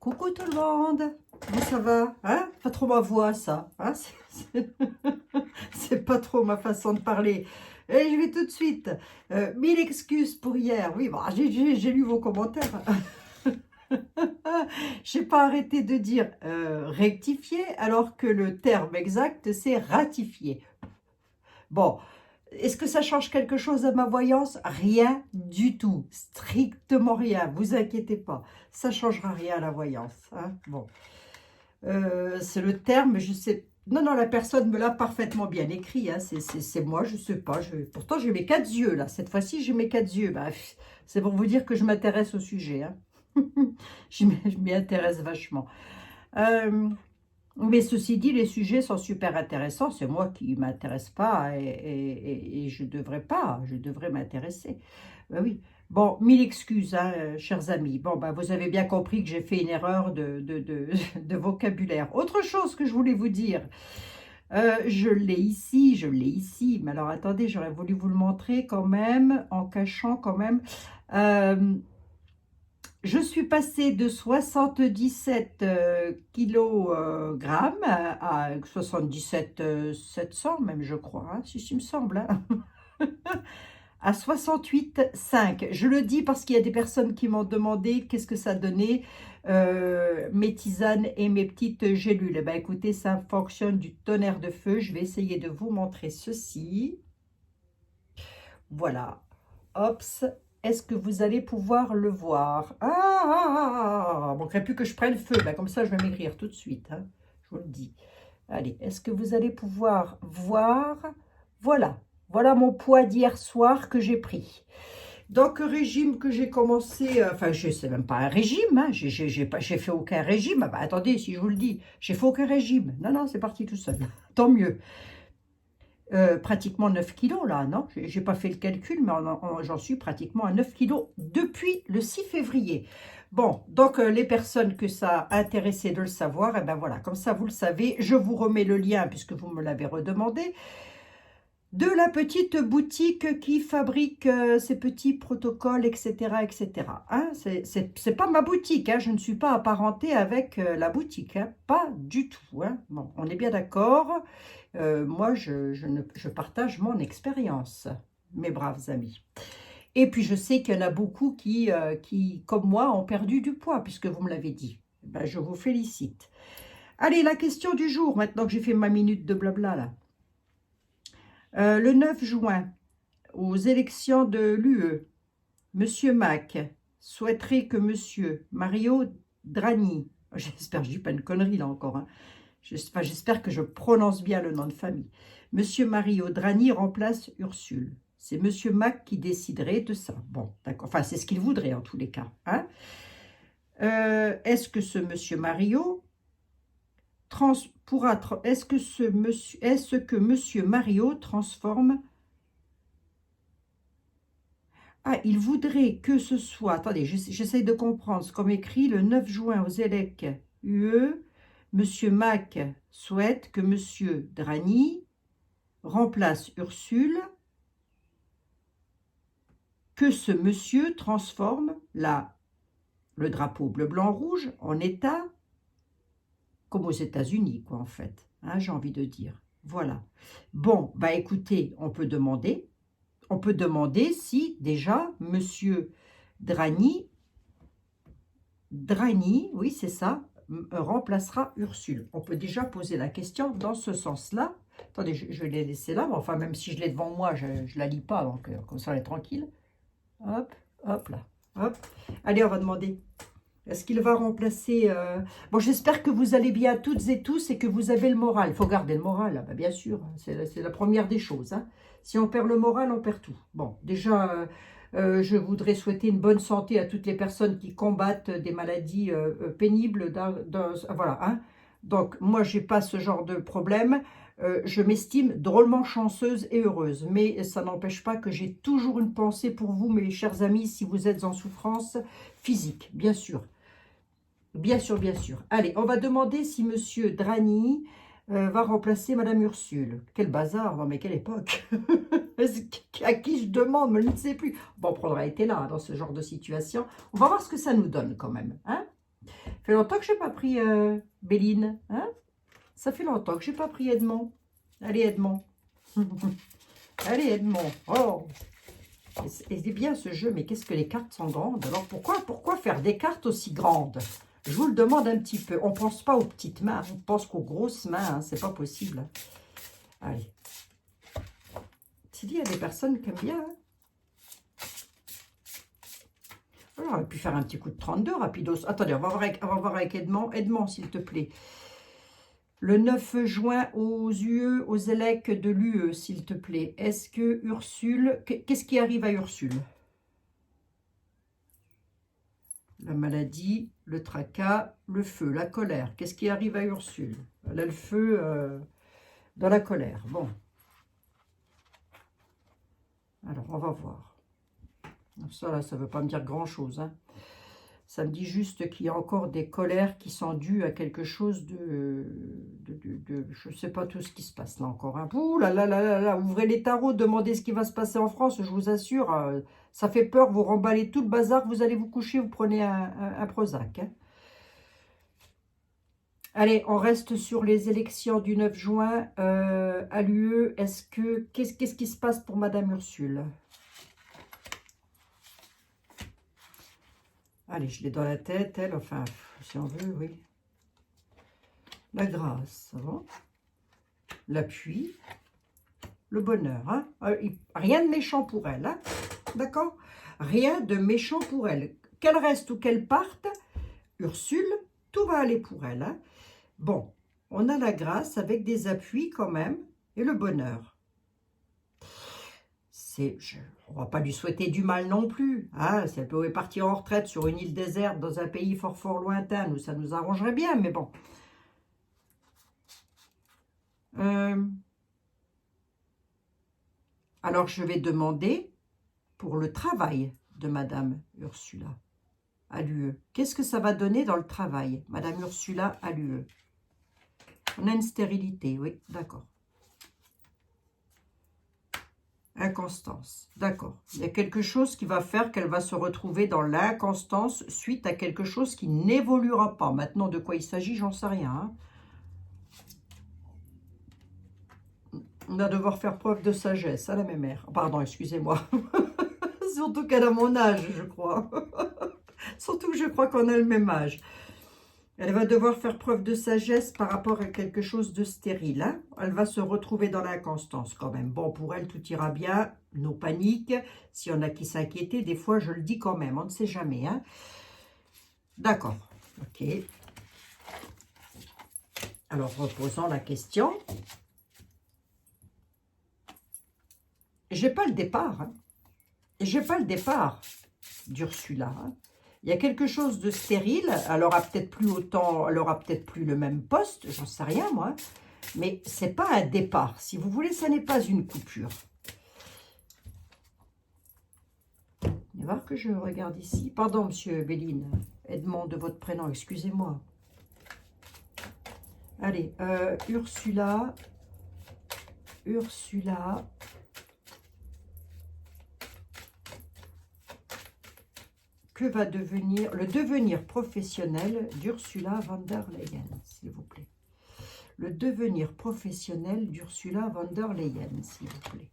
Coucou tout le monde, comment ça va? Hein? Pas trop ma voix ça, hein? C'est pas trop ma façon de parler. Et je vais tout de suite. 1000 excuses pour hier. Oui, bah, j'ai lu vos commentaires. J'ai pas arrêté de dire rectifier alors que le terme exact c'est ratifier. Bon, est-ce que ça change quelque chose à ma voyance? Rien du tout, strictement rien, vous inquiétez pas, ça changera rien à la voyance. Hein? Bon, c'est le terme, je sais. Non, non, la personne me l'a parfaitement bien écrit, hein. C'est moi, je sais pas. Pourtant, j'ai mes 4 yeux, là. Cette fois-ci, j'ai mes 4 yeux. Bah, c'est pour vous dire que je m'intéresse au sujet. Hein. Je m'y intéresse vachement. Mais ceci dit, les sujets sont super intéressants. C'est moi qui ne m'intéresse pas et je devrais pas. Je devrais m'intéresser. Ben oui. Bon, 1000 excuses, hein, chers amis. Bon, ben, vous avez bien compris que j'ai fait une erreur de vocabulaire. Autre chose que je voulais vous dire. Je l'ai ici. Mais alors, attendez, j'aurais voulu vous le montrer quand même, en cachant quand même. Je suis passée de 77 kilogrammes à 77 700 même, je crois, hein, si il me semble, hein, à 68,5. Je le dis parce qu'il y a des personnes qui m'ont demandé qu'est-ce que ça donnait, mes tisanes et mes petites gélules. Eh bien, écoutez, ça fonctionne du tonnerre de feu. Je vais essayer de vous montrer ceci. Voilà. Hops. Est-ce que vous allez pouvoir le voir? Il manquerait plus que je prenne feu. Ben, comme ça, je vais maigrir tout de suite. Hein, je vous le dis. Allez, est-ce que vous allez pouvoir voir? Voilà. Voilà mon poids d'hier soir que j'ai pris. Donc, régime que j'ai commencé... enfin, c'est même pas un régime. Hein, j'ai fait aucun régime. Ah ben, attendez, si je vous le dis, j'ai fait aucun régime. Non, non, c'est parti tout seul. Tant mieux. Pratiquement 9 kilos là, non? J'ai pas fait le calcul, mais j'en suis pratiquement à 9 kilos depuis le 6 février. Bon, donc les personnes que ça a intéressé de le savoir, et ben voilà, comme ça vous le savez, je vous remets le lien, puisque vous me l'avez redemandé, de la petite boutique qui fabrique ces petits protocoles, etc. etc. Hein, c'est pas ma boutique, hein, je ne suis pas apparentée avec la boutique, hein, pas du tout. Hein. Bon, on est bien d'accord. Moi, je partage mon expérience, mes braves amis. Et puis, je sais qu'il y en a beaucoup qui, comme moi, ont perdu du poids, puisque vous me l'avez dit. Ben, je vous félicite. Allez, la question du jour, maintenant que j'ai fait ma minute de blabla, là. Le 9 juin, aux élections de l'UE, M. Mac souhaiterait que M. Mario Draghi, j'espère que je ne dis pas une connerie là encore, hein, j'espère que je prononce bien le nom de famille, M. Mario Draghi remplace Ursule. C'est M. Mac qui déciderait de ça. Bon, d'accord, enfin c'est ce qu'il voudrait en tous les cas. Hein. Est-ce que ce M. Mario... Est-ce que Monsieur Mario transforme... Ah, il voudrait que ce soit... Attendez, j'essaye de comprendre. Comme écrit le 9 juin aux élec UE, Monsieur Mac souhaite que Monsieur Draghi remplace Ursule, que ce monsieur transforme le drapeau bleu-blanc-rouge en État, comme aux États-Unis, quoi, en fait, hein, j'ai envie de dire. Voilà. Bon, bah écoutez, on peut demander si, déjà, monsieur Draghi, oui, c'est ça, remplacera Ursule. On peut déjà poser la question dans ce sens-là. Attendez, je vais les laisser là, mais enfin, même si je l'ai devant moi, je ne la lis pas, donc comme ça, on est tranquille. Hop, hop, là, hop. Allez, on va demander... Est-ce qu'il va remplacer... Bon, j'espère que vous allez bien toutes et tous et que vous avez le moral. Il faut garder le moral, bah, bien sûr. C'est la première des choses. Hein. Si on perd le moral, on perd tout. Bon, déjà, je voudrais souhaiter une bonne santé à toutes les personnes qui combattent des maladies pénibles. Voilà. Hein. Donc, moi, je n'ai pas ce genre de problème. Je m'estime drôlement chanceuse et heureuse. Mais ça n'empêche pas que j'ai toujours une pensée pour vous, mes chers amis, si vous êtes en souffrance physique, bien sûr. Bien sûr, bien sûr. Allez, on va demander si Monsieur Draghi va remplacer Madame Ursule. Quel bazar, non mais quelle époque. À qui je demande, je ne sais plus. Bon, on prendra été là, dans ce genre de situation. On va voir ce que ça nous donne quand même. Hein. fait longtemps que j'ai pas pris Béline. Hein? Ça fait longtemps que j'ai pas pris Edmond. Allez, Edmond. Allez, Edmond. Oh! Et c'est bien ce jeu, mais qu'est-ce que les cartes sont grandes? Alors pourquoi faire des cartes aussi grandes? Je vous le demande un petit peu. On ne pense pas aux petites mains, on pense qu'aux grosses mains. Hein, c'est pas possible. Allez. Il y a des personnes qui aiment bien. Hein. Alors, on aurait pu faire un petit coup de 32, rapidos. Attendez, on va voir avec Edmond. Edmond, s'il te plaît. Le 9 juin aux UE, aux élèques de l'UE, s'il te plaît. Est-ce que Ursule... Qu'est-ce qui arrive à Ursule? La maladie, le tracas, le feu, la colère. Qu'est-ce qui arrive à Ursule? Elle a le feu dans la colère. Bon. Alors, on va voir. Ça, là, ça ne veut pas me dire grand-chose. Hein. Ça me dit juste qu'il y a encore des colères qui sont dues à quelque chose je ne sais pas tout ce qui se passe là encore. Hein. Ouh là là là là là, ouvrez les tarots, demandez ce qui va se passer en France, je vous assure. Ça fait peur, vous remballez tout le bazar, vous allez vous coucher, vous prenez un Prozac. Hein. Allez, on reste sur les élections du 9 juin à l'UE. Qu'est-ce qui se passe pour Madame Ursule? Allez, je l'ai dans la tête, elle, enfin, si on veut, oui. La grâce, ça va. L'appui, le bonheur. Hein. Rien de méchant pour elle, hein. D'accord? Rien de méchant pour elle. Qu'elle reste ou qu'elle parte, Ursule, tout va aller pour elle. Hein. Bon, on a la grâce avec des appuis quand même, et le bonheur. On ne va pas lui souhaiter du mal non plus. Hein. Si elle pouvait partir en retraite sur une île déserte dans un pays fort fort lointain, ça nous arrangerait bien, mais bon. Alors, je vais demander pour le travail de Madame Ursula à l'UE. Qu'est-ce que ça va donner dans le travail, Madame Ursula à l'UE? On a une stérilité, oui, d'accord. Inconstance, d'accord. Il y a quelque chose qui va faire qu'elle va se retrouver dans l'inconstance suite à quelque chose qui n'évoluera pas. Maintenant, de quoi il s'agit, j'en sais rien. Hein. On va devoir faire preuve de sagesse, à la même mère. Pardon, excusez-moi. Surtout qu'elle a mon âge, je crois. Surtout que je crois qu'on a le même âge. Elle va devoir faire preuve de sagesse par rapport à quelque chose de stérile. Hein. Elle va se retrouver dans l'inconstance quand même. Bon, pour elle, tout ira bien. No panique. S'il y en a qui s'inquiétaient, des fois, je le dis quand même. On ne sait jamais. Hein. D'accord. Ok. Alors, reposons la question. J'ai pas le départ. Hein. J'ai pas le départ d'Ursula. Hein. Il y a quelque chose de stérile. Elle aura peut-être plus autant, elle aura peut-être plus le même poste, j'en sais rien moi. Mais c'est pas un départ. Si vous voulez, ça n'est pas une coupure. On va voir que je regarde ici. Pardon, monsieur Béline. Edmond de votre prénom, excusez-moi. Allez, Ursula. Que va devenir le devenir professionnel d'Ursula von der Leyen, s'il vous plaît. Le devenir professionnel d'Ursula von der Leyen, s'il vous plaît.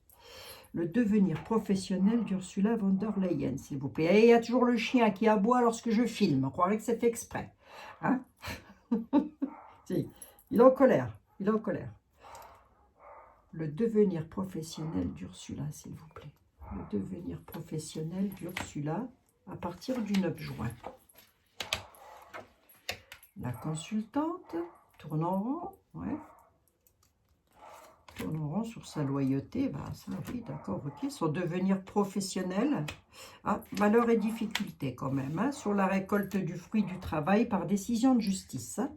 Le devenir professionnel d'Ursula von der Leyen, s'il vous plaît. Et il y a toujours le chien qui aboie lorsque je filme. On croirait que c'est fait exprès. Hein. Si. Il est en colère. Il est en colère. Le devenir professionnel d'Ursula, s'il vous plaît. Le devenir professionnel d'Ursula à partir du 9 juin. La consultante tourne en rond, ouais. Tourne en rond sur sa loyauté, bah ça oui, d'accord, ok. Son devenir professionnel. Ah, malheur et difficulté quand même, hein, sur la récolte du fruit du travail par décision de justice. Hein.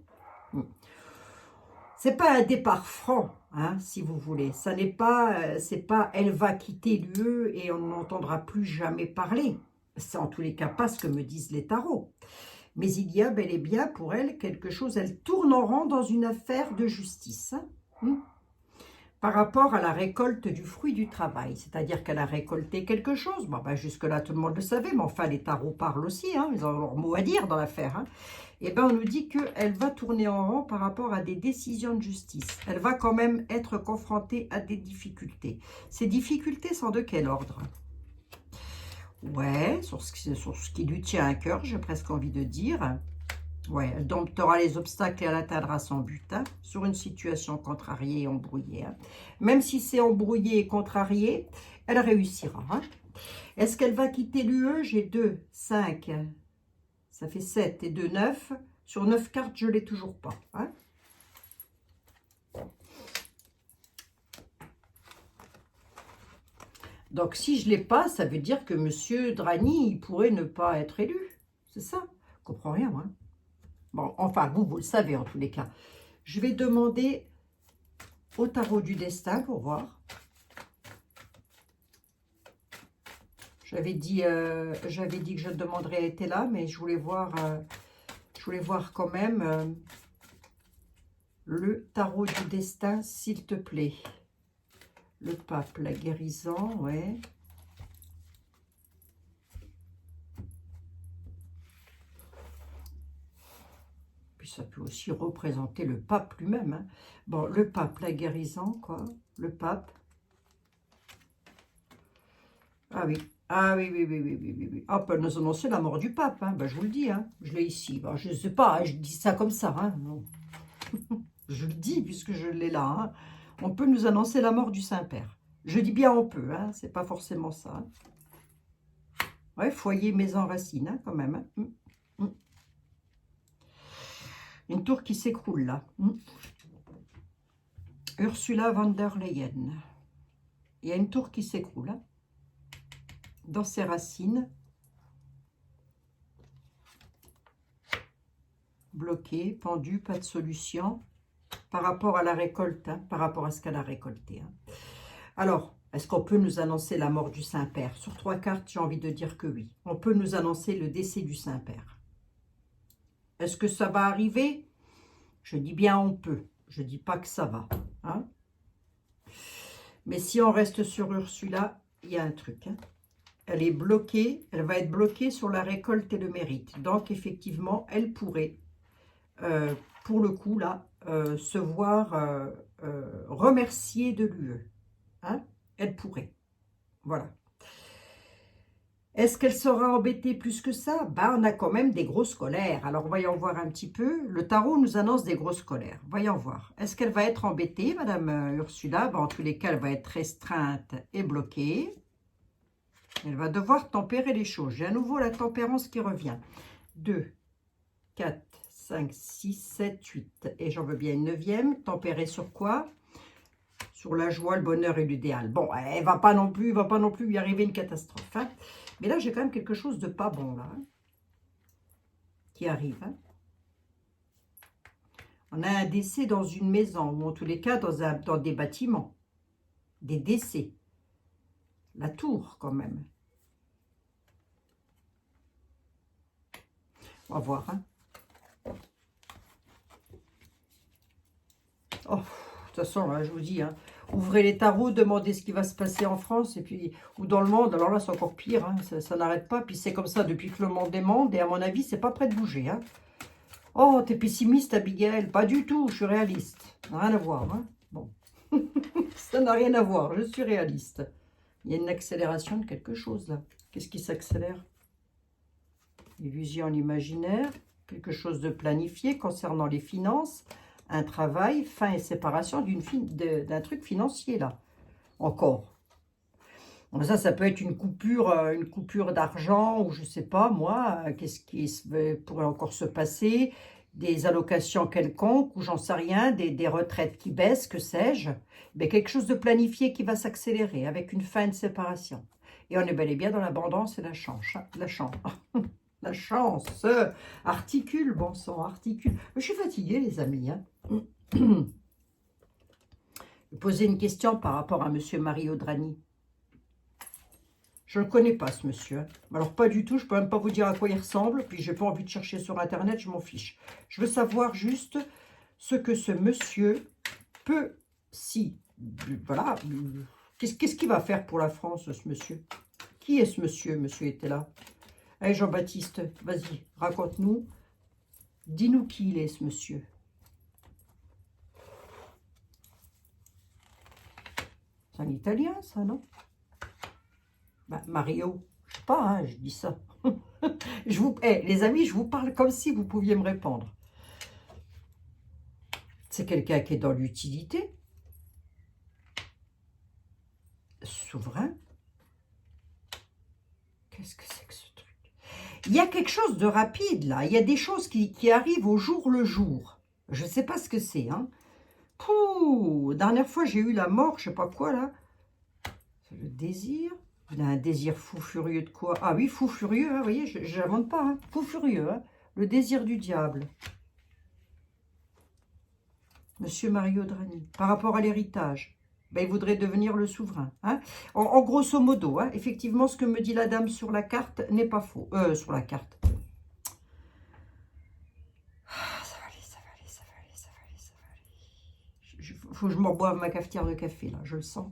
C'est pas un départ franc, hein, si vous voulez. Ça n'est pas, c'est pas elle va quitter l'UE et on n'entendra plus jamais parler. C'est en tous les cas pas ce que me disent les tarots. Mais il y a bel et bien pour elle quelque chose. Elle tourne en rond dans une affaire de justice. Hein. par rapport à la récolte du fruit du travail. C'est-à-dire qu'elle a récolté quelque chose. Bon, ben, jusque-là, tout le monde le savait, mais enfin, les tarots parlent aussi. Hein, ils ont leur mot à dire dans l'affaire. Hein. Et bien, on nous dit qu'elle va tourner en rond par rapport à des décisions de justice. Elle va quand même être confrontée à des difficultés. Ces difficultés sont de quel ordre? Ouais, sur ce qui lui tient à cœur, j'ai presque envie de dire. Ouais, elle domptera les obstacles et elle atteindra son but, hein, sur une situation contrariée et embrouillée. Hein. Même si c'est embrouillé et contrarié, elle réussira. Hein. Est-ce qu'elle va quitter l'UE? J'ai 2, 5, ça fait 7 et 2, 9. Sur 9 cartes, je ne l'ai toujours pas. Hein. Donc, si je ne l'ai pas, ça veut dire que M. Draghi, il pourrait ne pas être élu. C'est ça. Je ne comprends rien, moi. Bon, enfin, vous le savez en tous les cas. Je vais demander au tarot du destin pour voir. J'avais dit que je demanderais, elle était là, mais je voulais voir quand même le tarot du destin, s'il te plaît. Le pape, la guérison, ouais. Puis ça peut aussi représenter le pape lui-même. Hein. Bon, le pape, la guérison, quoi. Le pape. Ah oui. Ah oui, oui, oui, oui, oui, oui, oui. Ah, peut nous annoncer la mort du pape, hein. Ben, je vous le dis, hein. Je l'ai ici. Ben, je ne sais pas, hein, je dis ça comme ça. Hein. Non. Je le dis puisque je l'ai là. Hein. On peut nous annoncer la mort du Saint-Père. Je dis bien on peut, hein. C'est pas forcément ça. Hein. Ouais, foyer, maison, racine, hein, quand même. Hein. Une tour qui s'écroule là. Ursula von der Leyen. Il y a une tour qui s'écroule. Hein. Dans ses racines. Bloqué, pendu, pas de solution. Par rapport à la récolte, hein, par rapport à ce qu'elle a récolté. Hein. Alors, est-ce qu'on peut nous annoncer la mort du Saint-Père? Sur 3 cartes, j'ai envie de dire que oui. On peut nous annoncer le décès du Saint-Père. Est-ce que ça va arriver? Je dis bien on peut. Je ne dis pas que ça va. Hein. Mais si on reste sur Ursula, il y a un truc. Hein. Elle est bloquée. Elle va être bloquée sur la récolte et le mérite. Donc, effectivement, elle pourrait, pour le coup, là, se voir remercier de l'UE. Hein. Elle pourrait. Voilà. Est-ce qu'elle sera embêtée plus que ça? Ben, on a quand même des grosses colères. Alors, voyons voir un petit peu. Le tarot nous annonce des grosses colères. Voyons voir. Est-ce qu'elle va être embêtée, Madame Ursula? Ben, en tous les cas, elle va être restreinte et bloquée. Elle va devoir tempérer les choses. J'ai à nouveau la tempérance qui revient. 2, 4, 5, 6, 7, 8. Et j'en veux bien une 9e. Tempérer sur quoi? Sur la joie, le bonheur et l'idéal. Bon, elle va pas non plus lui arriver une catastrophe. Hein. Mais là, j'ai quand même quelque chose de pas bon, là, hein, qui arrive. Hein. On a un décès dans une maison, ou en tous les cas, dans des bâtiments. Des décès. La tour, quand même. On va voir. Hein. Oh, de toute façon, là, je vous dis, hein, ouvrez les tarots, demandez ce qui va se passer en France et puis ou dans le monde. Alors là, c'est encore pire. Hein, ça n'arrête pas. Puis c'est comme ça depuis que le monde est monde. Et à mon avis, c'est pas prêt de bouger. Hein. Oh, t'es pessimiste, Abigail? Pas du tout. Je suis réaliste. Rien à voir. Hein. Bon, ça n'a rien à voir. Je suis réaliste. Il y a une accélération de quelque chose là. Qu'est-ce qui s'accélère? Illusion imaginaire. Quelque chose de planifié concernant les finances. Un travail, fin et séparation d'un truc financier, là. Encore. Bon, ça peut être une coupure d'argent, ou je sais pas, moi, qu'est-ce qui pourrait encore se passer, des allocations quelconques, ou j'en sais rien, des retraites qui baissent, que sais-je. Mais quelque chose de planifié qui va s'accélérer, avec une fin de séparation. Et on est bel et bien dans l'abondance et la chance. La chance. La chance. Articule, bon sang, articule. Je suis fatiguée, les amis. Hein. Je vais poser une question par rapport à monsieur Mario Draghi. Je ne le connais pas, ce monsieur. Hein. Alors, pas du tout. Je ne peux même pas vous dire à quoi il ressemble. Puis, je n'ai pas envie de chercher sur Internet. Je m'en fiche. Je veux savoir juste ce que ce monsieur peut, si voilà. Qu'est-ce qu'il va faire pour la France, ce monsieur? Qui est ce monsieur? Monsieur était là. Allez, Jean-Baptiste, vas-y, raconte-nous. Dis-nous qui il est, ce monsieur. C'est un Italien, ça, non? Bah, Mario, je sais pas, hein, je dis ça. Les amis, je vous parle comme si vous pouviez me répondre. C'est quelqu'un qui est dans l'utilité. Souverain. Qu'est-ce que c'est que ce truc? Il y a quelque chose de rapide, là. Il y a des choses qui arrivent au jour le jour. Je ne sais pas ce que c'est, hein. Pouh, dernière fois, j'ai eu la mort, je sais pas quoi, là. Le désir. Il a un désir fou furieux de quoi? Ah oui, fou furieux, hein, vous voyez, je n'invente pas, hein. Fou furieux, hein. Le désir du diable. Monsieur Mario Draghi, par rapport à l'héritage, ben, il voudrait devenir le souverain. Hein. En grosso modo, hein, effectivement, ce que me dit la dame sur la carte n'est pas faux. Sur la carte. Ça va aller, ça va aller, ça va aller, ça va aller, ça va aller. Il faut que je m'en boive ma cafetière de café, là, je le sens.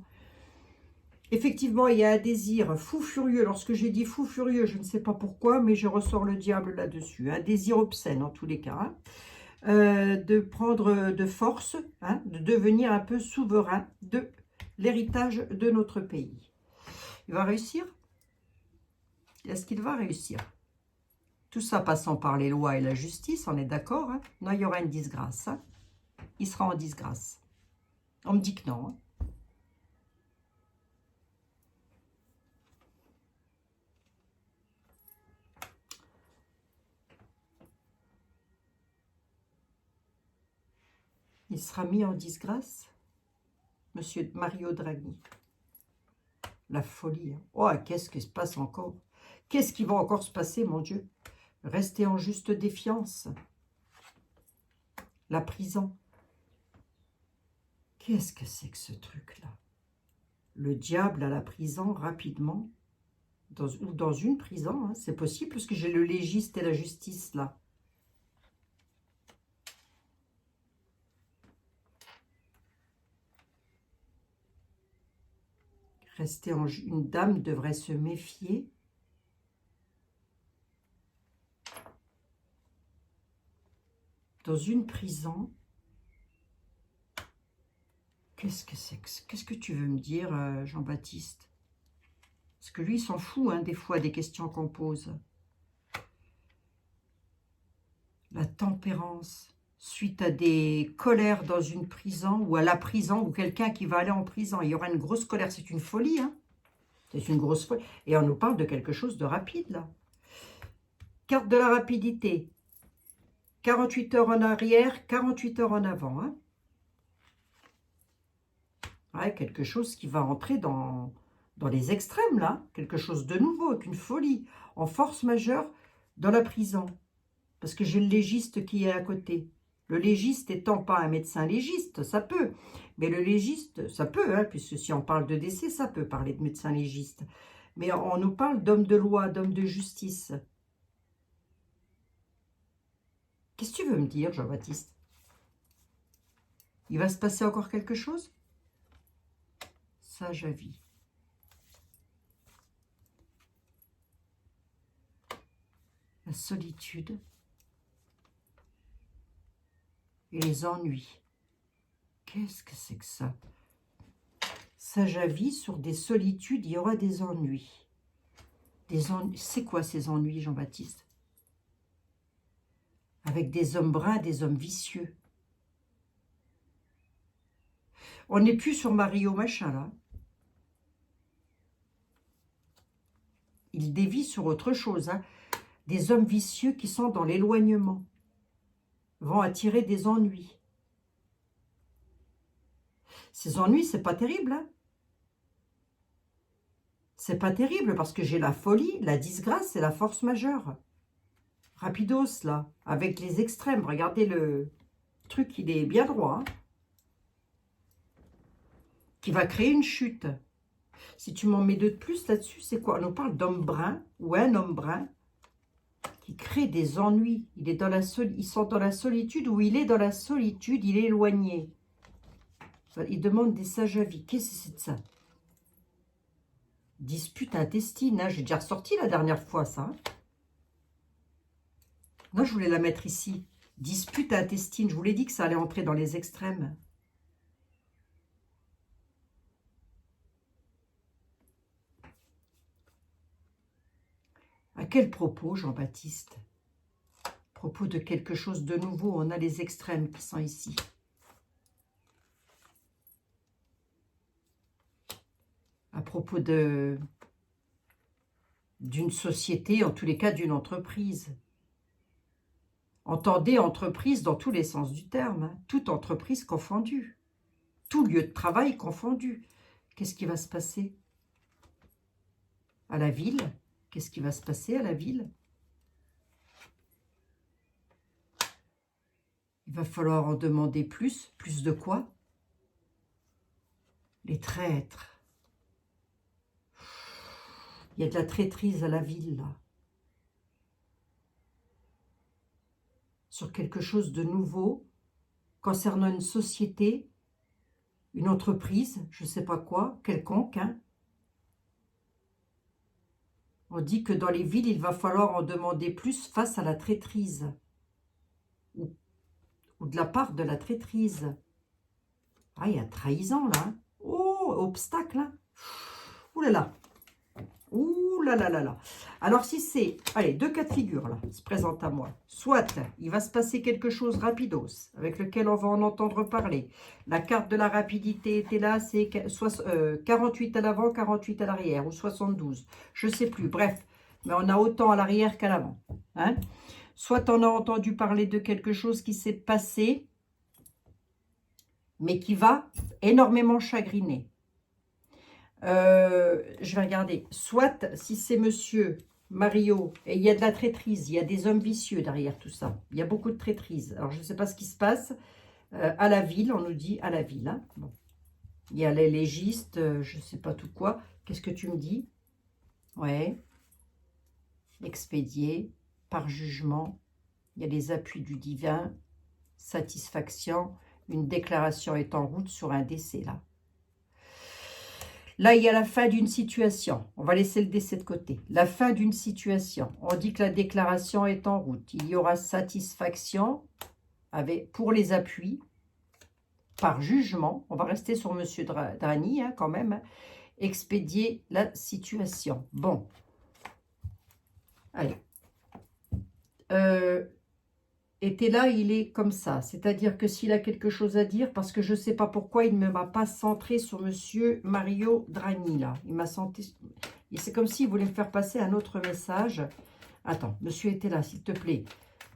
Effectivement, il y a un désir fou furieux. Lorsque j'ai dit fou furieux, je ne sais pas pourquoi, mais je ressors le diable là-dessus. Un désir obscène, en tous les cas. Hein. De prendre de force, hein, de devenir un peu souverain de l'héritage de notre pays. Il va réussir? Est-ce qu'il va réussir? Tout ça passant par les lois et la justice, on est d'accord, hein? Non, il y aura une disgrâce. Hein? Il sera en disgrâce. On me dit que non. Hein? Il sera mis en disgrâce, Monsieur Mario Draghi. La folie. Hein. Oh, qu'est-ce qui se passe encore? Qu'est-ce qui va encore se passer, mon Dieu? Restez en juste défiance. La prison. Qu'est-ce que c'est que ce truc-là? Le diable à la prison, rapidement. Ou dans une prison, hein. C'est possible, parce que j'ai le légiste et la justice, là. Une dame devrait se méfier. Dans une prison. Qu'est-ce que c'est? Qu'est-ce que tu veux me dire, Jean-Baptiste? Parce que lui, il s'en fout, hein, des fois, des questions qu'on pose. La tempérance. Suite à des colères dans une prison, ou à la prison, ou quelqu'un qui va aller en prison. Il y aura une grosse colère. C'est une folie, hein. C'est une grosse folie. Et on nous parle de quelque chose de rapide, là. Carte de la rapidité. 48 heures en arrière, 48 heures en avant. Hein. Ouais, quelque chose qui va entrer dans les extrêmes, là. Quelque chose de nouveau, avec une folie. En force majeure, dans la prison. Parce que j'ai le légiste qui est à côté. Le légiste étant pas un médecin légiste, ça peut. Mais le légiste, ça peut, hein, puisque si on parle de décès, ça peut parler de médecin légiste. Mais on nous parle d'homme de loi, d'homme de justice. Qu'est-ce que tu veux me dire, Jean-Baptiste? Il va se passer encore quelque chose? Sage avis. La solitude. Et les ennuis. Qu'est-ce que c'est que ça? Sage avis, sur des solitudes, il y aura des ennuis. C'est quoi ces ennuis, Jean-Baptiste? Avec des hommes bruns, des hommes vicieux. On n'est plus sur Mario machin, là. Il dévie sur autre chose. Hein. Des hommes vicieux qui sont dans l'éloignement. Vont attirer des ennuis. Ces ennuis, c'est pas terrible. Hein. C'est pas terrible parce que j'ai la folie, la disgrâce et la force majeure. Rapidos, là, avec les extrêmes. Regardez le truc, il est bien droit. Hein. Qui va créer une chute. Si tu m'en mets deux de plus là-dessus, c'est quoi? On nous parle d'homme brun, ou un homme brun, qui crée des ennuis. Il est dans ils sont dans la solitude, ou il est dans la solitude, il est éloigné. Il demande des sages avis. Qu'est-ce que c'est de ça? Dispute intestine. Hein. J'ai déjà ressorti la dernière fois, ça. Hein. Moi, je voulais la mettre ici. Dispute intestine. Je vous l'ai dit que ça allait entrer dans les extrêmes. À quel propos, Jean-Baptiste? À propos de quelque chose de nouveau. On a les extrêmes qui sont ici. À propos d'une société, en tous les cas d'une entreprise. Entendez entreprise dans tous les sens du terme, hein. Toute entreprise confondue, tout lieu de travail confondu. Qu'est-ce qui va se passer à la ville? Qu'est-ce qui va se passer à la ville? Il va falloir en demander plus. Plus de quoi? Les traîtres. Il y a de la traîtrise à la ville, là. Sur quelque chose de nouveau, concernant une société, une entreprise, je ne sais pas quoi, quelconque. Hein. On dit que dans les villes, il va falloir en demander plus face à la traîtrise. Ou de la part de la traîtrise. Ah, il y a trahison, là. Hein. Oh, obstacle, hein. Ouh là là. Ouh là là là là. Alors, si c'est... Allez, deux cas de figure, là, se présentent à moi. Soit, il va se passer quelque chose rapidos, avec lequel on va en entendre parler. La carte de la rapidité était là, c'est 48 à l'avant, 48 à l'arrière, ou 72. Je ne sais plus, bref. Mais on a autant à l'arrière qu'à l'avant. Hein? Soit on a entendu parler de quelque chose qui s'est passé, mais qui va énormément chagriner. Je vais regarder. Soit, si c'est monsieur Mario, et il y a de la traîtrise, il y a des hommes vicieux derrière tout ça. Il y a beaucoup de traîtrise. Alors, je ne sais pas ce qui se passe. À la ville, on nous dit à la ville. Hein. Bon. Il y a les légistes, je ne sais pas tout quoi. Qu'est-ce que tu me dis? Ouais. Expédié, par jugement. Il y a les appuis du divin. Satisfaction. Une déclaration est en route sur un décès, là. Là, il y a la fin d'une situation. On va laisser le décès de côté. La fin d'une situation. On dit que la déclaration est en route. Il y aura satisfaction pour les appuis, par jugement. On va rester sur M. Draghi, hein, quand même. Hein. Expédier la situation. Bon. Allez. était là, il est comme ça. C'est-à-dire que s'il a quelque chose à dire, parce que je ne sais pas pourquoi il ne m'a pas centré sur monsieur Mario Draghi, là. Il m'a centré... C'est comme s'il voulait me faire passer un autre message. Attends, monsieur était là, s'il te plaît.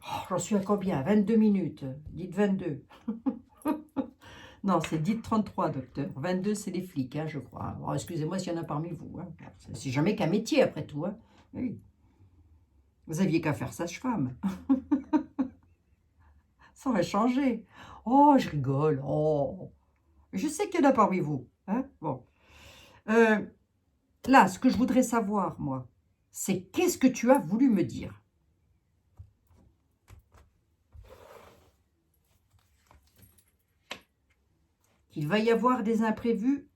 Oh, j'en suis à combien? 22 minutes. Dites 22. Non, c'est dites 33, docteur. 22, c'est les flics, hein, je crois. Alors, excusez-moi s'il y en a parmi vous. Hein. C'est jamais qu'un métier, après tout. Hein. Oui. Vous aviez qu'à faire sage-femme. Ça aurait changé. Oh, je rigole. Oh. Je sais qu'il y en a parmi vous. Hein. Bon. Là, ce que je voudrais savoir, moi, c'est qu'est-ce que tu as voulu me dire? Qu'il va y avoir des imprévus,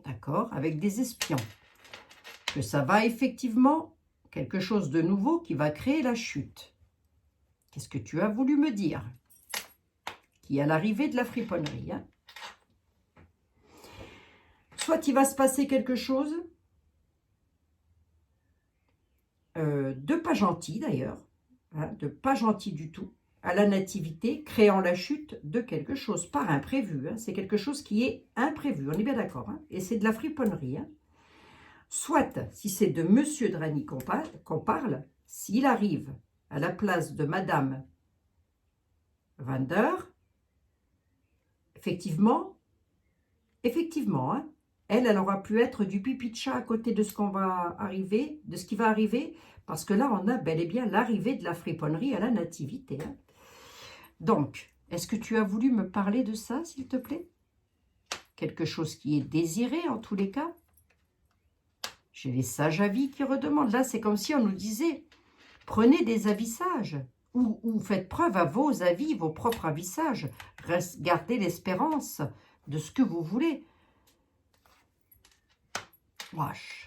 d'accord, avec des espions. Que ça va effectivement, quelque chose de nouveau qui va créer la chute. Qu'est-ce que tu as voulu me dire? Qu'il y a l'arrivée de la friponnerie. Hein. Soit il va se passer quelque chose de pas gentil d'ailleurs, hein, de pas gentil du tout, à la nativité, créant la chute de quelque chose, par imprévu. Hein. C'est quelque chose qui est imprévu, on est bien d'accord. Hein. Et c'est de la friponnerie. Hein. Soit, si c'est de monsieur Draghi qu'on parle, s'il arrive à la place de madame Vander, effectivement, hein, elle aura pu être du pipi de chat à côté de ce qu'on va arriver, de ce qui va arriver, parce que là, on a bel et bien l'arrivée de la friponnerie à la nativité. Hein. Donc, est-ce que tu as voulu me parler de ça, s'il te plaît? Quelque chose qui est désiré, en tous les cas. J'ai les sages avis qui redemandent. Là, c'est comme si on nous disait, prenez des avis sages, ou faites preuve à vos avis, vos propres avis sages. Gardez l'espérance, de ce que vous voulez. Wesh.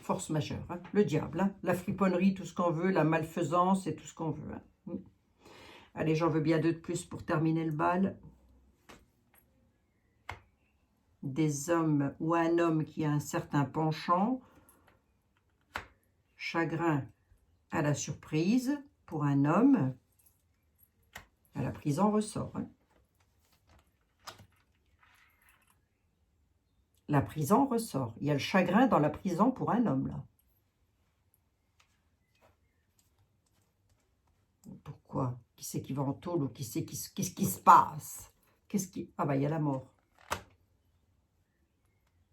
Force majeure, hein, le diable, hein, la friponnerie, tout ce qu'on veut, la malfaisance et tout ce qu'on veut. Hein. Allez, j'en veux bien deux de plus pour terminer le bal. Des hommes ou un homme qui a un certain penchant. Chagrin à la surprise pour un homme. À la prison ressort. Hein. La prison ressort. Il y a le chagrin dans la prison pour un homme, là. Pourquoi? Qui c'est qui va en tôle ou qu'est-ce qui se passe? Ah bah, il y a la mort.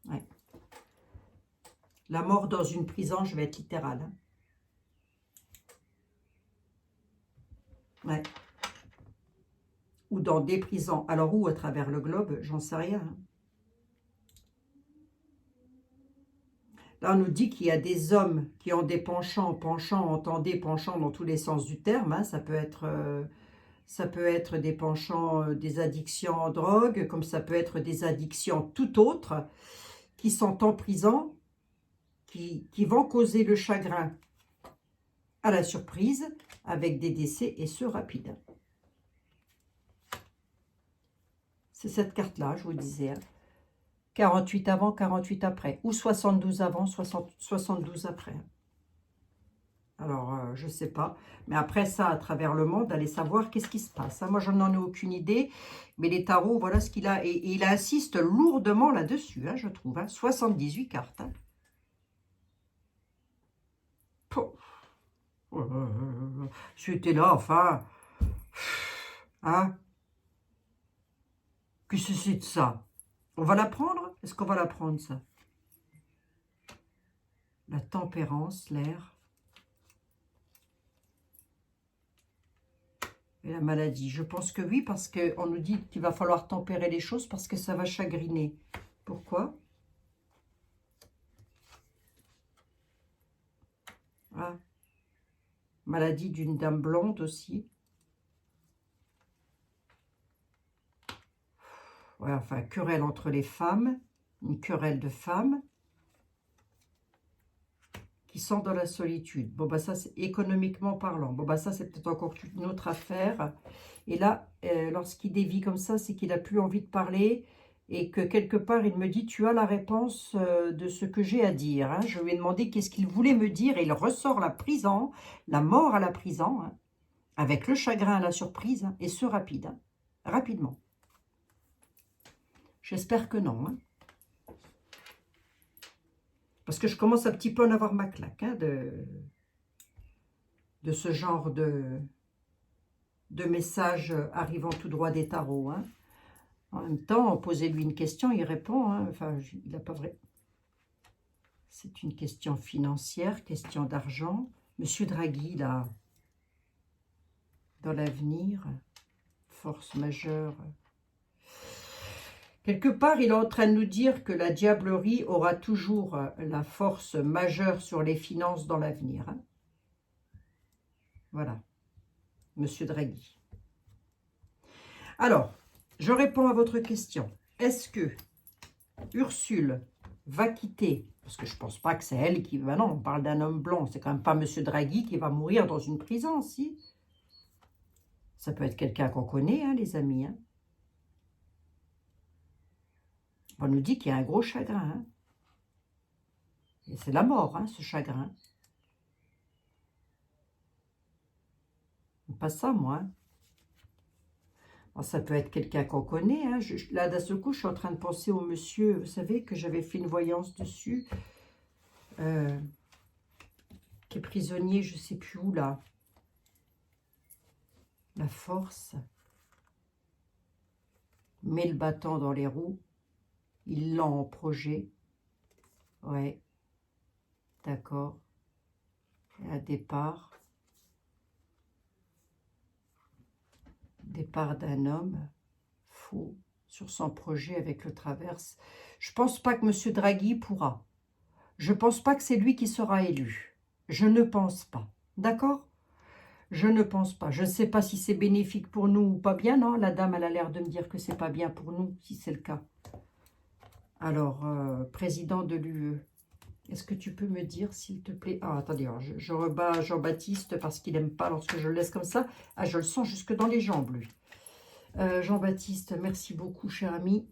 Ouais. La mort dans une prison, je vais être littérale. Hein. Ouais. Ou dans des prisons. Alors où à travers le globe, j'en sais rien. Hein. Là, on nous dit qu'il y a des hommes qui ont des penchants, entendez, penchants dans tous les sens du terme. Hein. Ça peut être des penchants, des addictions en drogue, comme ça peut être des addictions tout autres, qui sont en prison, qui vont causer le chagrin à la surprise, avec des décès, et ce, rapide. C'est cette carte-là, je vous disais. Hein. 48 avant, 48 après. Ou 72 avant, 72 après. Alors, je ne sais pas. Mais après ça, à travers le monde, allez savoir qu'est-ce qui se passe. Hein. Moi, je n'en ai aucune idée. Mais les tarots, voilà ce qu'il a. Et il insiste lourdement là-dessus, hein, je trouve. Hein. 78 cartes. Hein. C'était là, enfin. Hein? Qu'est-ce que c'est de ça? On va la prendre? Est-ce qu'on va la prendre, ça? La tempérance, l'air. Et la maladie. Je pense que oui, parce qu'on nous dit qu'il va falloir tempérer les choses parce que ça va chagriner. Pourquoi? Ah. Maladie d'une dame blonde aussi. Ouais, enfin, querelle entre les femmes. Une querelle de femmes. Qui sont dans la solitude. Bon, bah ça, c'est économiquement parlant. Bon, bah ça, c'est peut-être encore une autre affaire. Et là, lorsqu'il dévie comme ça, c'est qu'il n'a plus envie de parler et que quelque part, il me dit, tu as la réponse de ce que j'ai à dire. Hein. Je lui ai demandé qu'est-ce qu'il voulait me dire et il ressort la prison, la mort à la prison, hein, avec le chagrin à la surprise, hein, et ce rapide, hein, rapidement. J'espère que non, hein. Parce que je commence un petit peu à en avoir ma claque, hein, de ce genre de messages arrivant tout droit des tarots. Hein. En même temps, posez-lui une question, il répond. Hein. Enfin, il n'a pas vrai. C'est une question financière, question d'argent. Monsieur Draghi, là, dans l'avenir, force majeure. Quelque part, il est en train de nous dire que la diablerie aura toujours la force majeure sur les finances dans l'avenir. Hein. Voilà, Monsieur Draghi. Alors, je réponds à votre question. Est-ce que Ursule va quitter, parce que je ne pense pas que c'est elle qui va, non, on parle d'un homme blanc, c'est quand même pas Monsieur Draghi qui va mourir dans une prison, si. Ça peut être quelqu'un qu'on connaît, hein, les amis. Hein. On nous dit qu'il y a un gros chagrin. Hein. Et c'est la mort, hein, ce chagrin. Pas ça, moi. Hein. Bon, ça peut être quelqu'un qu'on connaît. Hein. Là, d'un seul coup, je suis en train de penser au monsieur, vous savez, que j'avais fait une voyance dessus, qui est prisonnier, je ne sais plus où, là. La force met le bâton dans les roues. Il l'a en projet. Ouais. D'accord. Un départ. Départ d'un homme fou sur son projet avec le traverse. Je ne pense pas que M. Draghi pourra. Je ne pense pas que c'est lui qui sera élu. Je ne pense pas. D'accord? Je ne pense pas. Je ne sais pas si c'est bénéfique pour nous ou pas bien. Non, la dame, elle a l'air de me dire que c'est pas bien pour nous, si c'est le cas. Alors, président de l'UE, est-ce que tu peux me dire, s'il te plaît? Ah, attendez, alors, je rebats Jean-Baptiste parce qu'il n'aime pas lorsque je le laisse comme ça. Ah, je le sens jusque dans les jambes, lui. Jean-Baptiste, merci beaucoup, cher ami.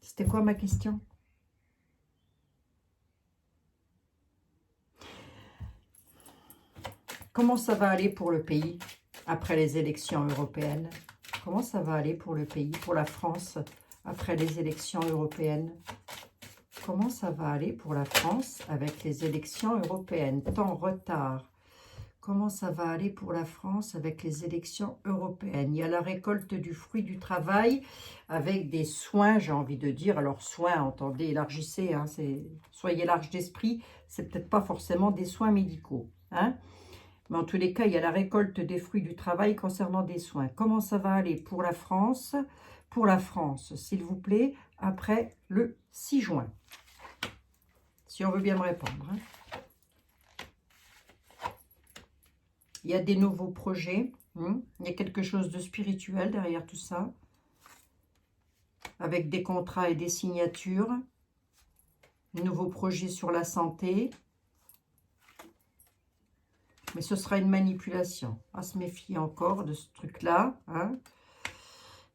C'était quoi ma question? Comment ça va aller pour le pays après les élections européennes? Comment ça va aller pour le pays, pour la France, après les élections européennes? Comment ça va aller pour la France avec les élections européennes? Temps, retard. Comment ça va aller pour la France avec les élections européennes? Il y a la récolte du fruit du travail avec des soins, j'ai envie de dire. Alors, soins, entendez, élargissez, hein, soyez large d'esprit. C'est peut-être pas forcément des soins médicaux, hein. Mais en tous les cas, il y a la récolte des fruits du travail concernant des soins. Comment ça va aller pour la France? Pour la France, s'il vous plaît, après le 6 juin. Si on veut bien me répondre, hein. Il y a des nouveaux projets. Il y a quelque chose de spirituel derrière tout ça. Avec des contrats et des signatures. Nouveaux projets sur la santé. Mais ce sera une manipulation. À se méfier encore de ce truc-là, hein.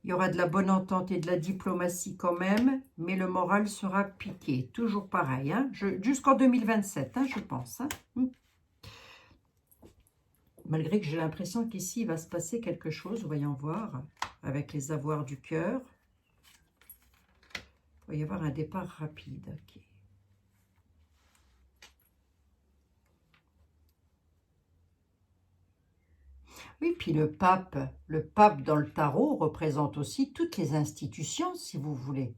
Il y aura de la bonne entente et de la diplomatie quand même, mais le moral sera piqué. Toujours pareil, hein, jusqu'en 2027, hein, je pense. Hein. Malgré que j'ai l'impression qu'ici, il va se passer quelque chose, voyons voir, avec les avoirs du cœur. Il va y avoir un départ rapide. Okay. Oui, puis le pape dans le tarot représente aussi toutes les institutions, si vous voulez.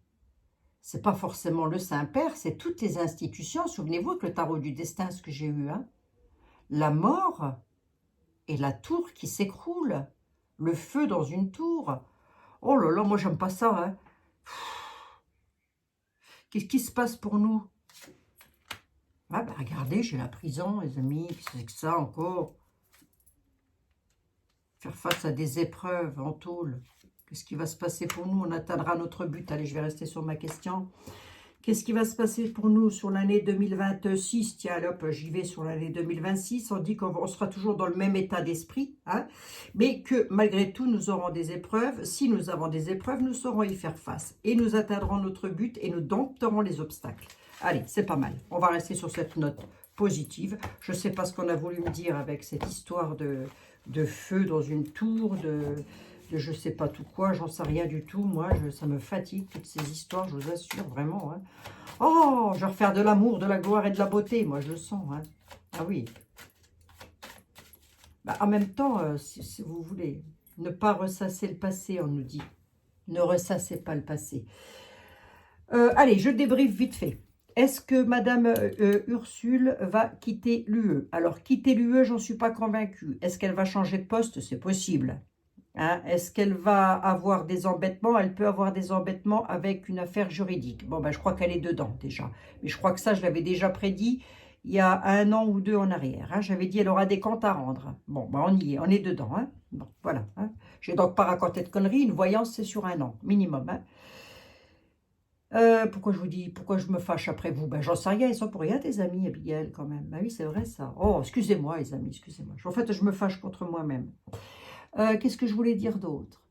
C'est pas forcément le Saint-Père, c'est toutes les institutions. Souvenez-vous que le tarot du destin, ce que j'ai eu, hein, la mort et la tour qui s'écroule, le feu dans une tour. Oh là là, moi j'aime pas ça. Hein. Qu'est-ce qui se passe pour nous? Ah ben regardez, j'ai la prison, les amis, c'est que ça encore. Faire face à des épreuves en tôle. Qu'est-ce qui va se passer pour nous? On atteindra notre but. Allez, je vais rester sur ma question. Qu'est-ce qui va se passer pour nous sur l'année 2026? Tiens, hop, j'y vais sur l'année 2026. On dit qu'on sera toujours dans le même état d'esprit, hein, mais que malgré tout, nous aurons des épreuves. Si nous avons des épreuves, nous saurons y faire face. Et nous atteindrons notre but et nous dompterons les obstacles. Allez, c'est pas mal. On va rester sur cette note positive. Je ne sais pas ce qu'on a voulu me dire avec cette histoire de feu dans une tour, de je sais pas tout quoi, j'en sais rien du tout. Moi, ça me fatigue, toutes ces histoires, je vous assure, vraiment. Hein. Oh, je vais refaire de l'amour, de la gloire et de la beauté, moi, je le sens. Hein. Ah oui. Bah, en même temps, si vous voulez, ne pas ressasser le passé, on nous dit. Ne ressassez pas le passé. Allez, je débriefe vite fait. Est-ce que Madame Ursule va quitter l'UE? Alors, quitter l'UE, j'en suis pas convaincue. Est-ce qu'elle va changer de poste? C'est possible. Hein? Est-ce qu'elle va avoir des embêtements? Elle peut avoir des embêtements avec une affaire juridique. Bon, ben, je crois qu'elle est dedans déjà. Mais je crois que ça, je l'avais déjà prédit il y a 1 an ou 2 en arrière. Hein? J'avais dit qu'elle aura des comptes à rendre. Bon, ben, on y est, on est dedans. Hein? Bon, voilà. Hein? Je n'ai donc pas raconté de conneries. Une voyance, c'est sur 1 an, minimum. Hein? Pourquoi je me fâche après vous? Ben, j'en sais rien, ils sont pour rien, tes amis, Abigail, quand même. Ben oui, c'est vrai, ça. Oh, excusez-moi, les amis, excusez-moi. En fait, je me fâche contre moi-même. Qu'est-ce que je voulais dire d'autre?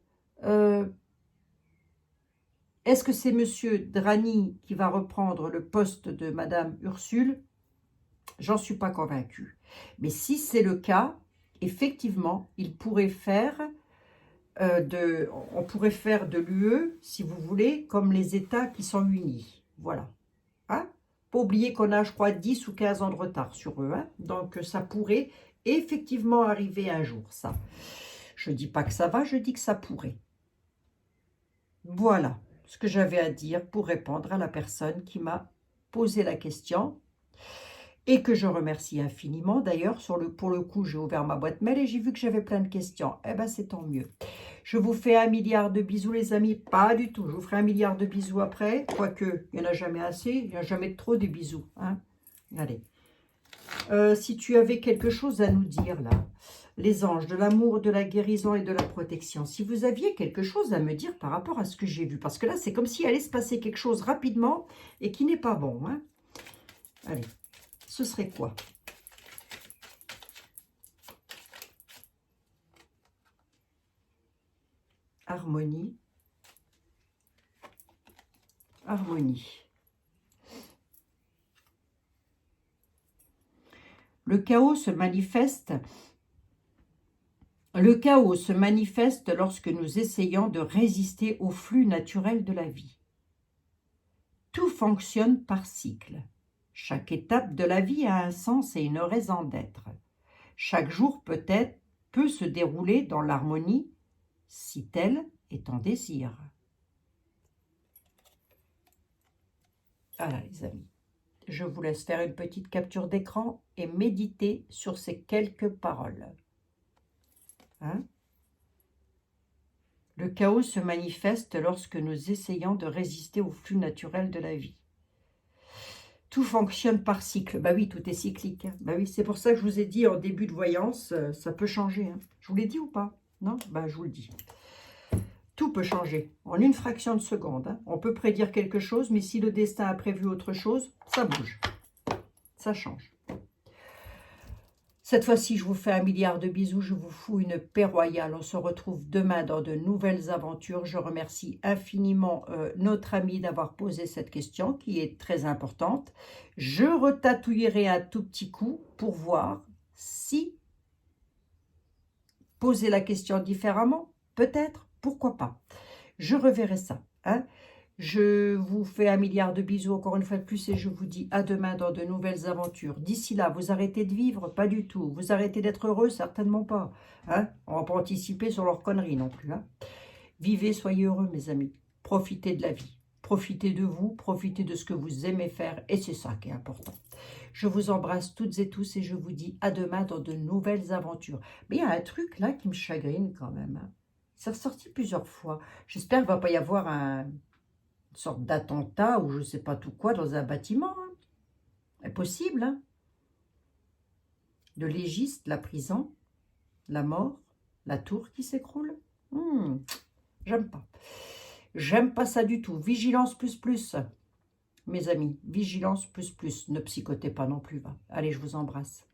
Est-ce que c'est Monsieur Drani qui va reprendre le poste de Madame Ursule? J'en suis pas convaincue. Mais si c'est le cas, effectivement, il pourrait faire on pourrait faire de l'UE, si vous voulez, comme les États qui sont unis. Voilà. Hein? Pas oublier qu'on a, je crois, 10 ou 15 ans de retard sur eux. Hein? Donc, ça pourrait effectivement arriver un jour, ça. Je ne dis pas que ça va, je dis que ça pourrait. Voilà ce que j'avais à dire pour répondre à la personne qui m'a posé la question et que je remercie infiniment. D'ailleurs, pour le coup, j'ai ouvert ma boîte mail et j'ai vu que j'avais plein de questions. Eh bien, c'est tant mieux. Je vous fais 1 milliard de bisous, les amis. Pas du tout. Je vous ferai 1 milliard de bisous après. Quoique, il n'y en a jamais assez. Il n'y a jamais trop de bisous. Hein. Allez. Si tu avais quelque chose à nous dire là, les anges, de l'amour, de la guérison et de la protection, si vous aviez quelque chose à me dire par rapport à ce que j'ai vu, parce que là, c'est comme s'il allait se passer quelque chose rapidement et qui n'est pas bon. Hein. Allez, ce serait quoi? Harmonie. Harmonie. Le chaos se manifeste. Le chaos se manifeste lorsque nous essayons de résister au flux naturel de la vie. Tout fonctionne par cycle. Chaque étape de la vie a un sens et une raison d'être. Chaque jour peut se dérouler dans l'harmonie, si tel est ton désir. Voilà les amis, je vous laisse faire une petite capture d'écran et méditer sur ces quelques paroles. Hein? Le chaos se manifeste lorsque nous essayons de résister au flux naturel de la vie. Tout fonctionne par cycle. Bah oui, tout est cyclique. Hein. Bah oui, c'est pour ça que je vous ai dit en début de voyance, ça peut changer. Hein. Je vous l'ai dit ou pas? Non? Bah je vous le dis. Tout peut changer en une fraction de seconde. Hein. On peut prédire quelque chose, mais si le destin a prévu autre chose, ça bouge. Ça change. Cette fois-ci, je vous fais 1 milliard de bisous. Je vous fous une paix royale. On se retrouve demain dans de nouvelles aventures. Je remercie infiniment notre ami d'avoir posé cette question qui est très importante. Je retatouillerai un tout petit coup pour voir si poser la question différemment, peut-être, pourquoi pas. Je reverrai ça. Hein. Je vous fais 1 milliard de bisous encore une fois de plus et je vous dis à demain dans de nouvelles aventures. D'ici là, vous arrêtez de vivre? Pas du tout. Vous arrêtez d'être heureux? Certainement pas. Hein. On ne va pas anticiper sur leurs conneries non plus. Hein. Vivez, soyez heureux mes amis. Profitez de la vie. Profitez de vous, profitez de ce que vous aimez faire et c'est ça qui est important. Je vous embrasse toutes et tous et je vous dis à demain dans de nouvelles aventures. Mais il y a un truc là qui me chagrine quand même. Hein. C'est ressorti plusieurs fois. J'espère qu'il ne va pas y avoir une sorte d'attentat ou je ne sais pas tout quoi dans un bâtiment. Hein. C'est possible. Hein. Le légiste, la prison, la mort, la tour qui s'écroule. J'aime pas. J'aime pas ça du tout. Vigilance plus plus. Mes amis, vigilance plus plus. Ne psychotez pas non plus. Va. Allez, je vous embrasse.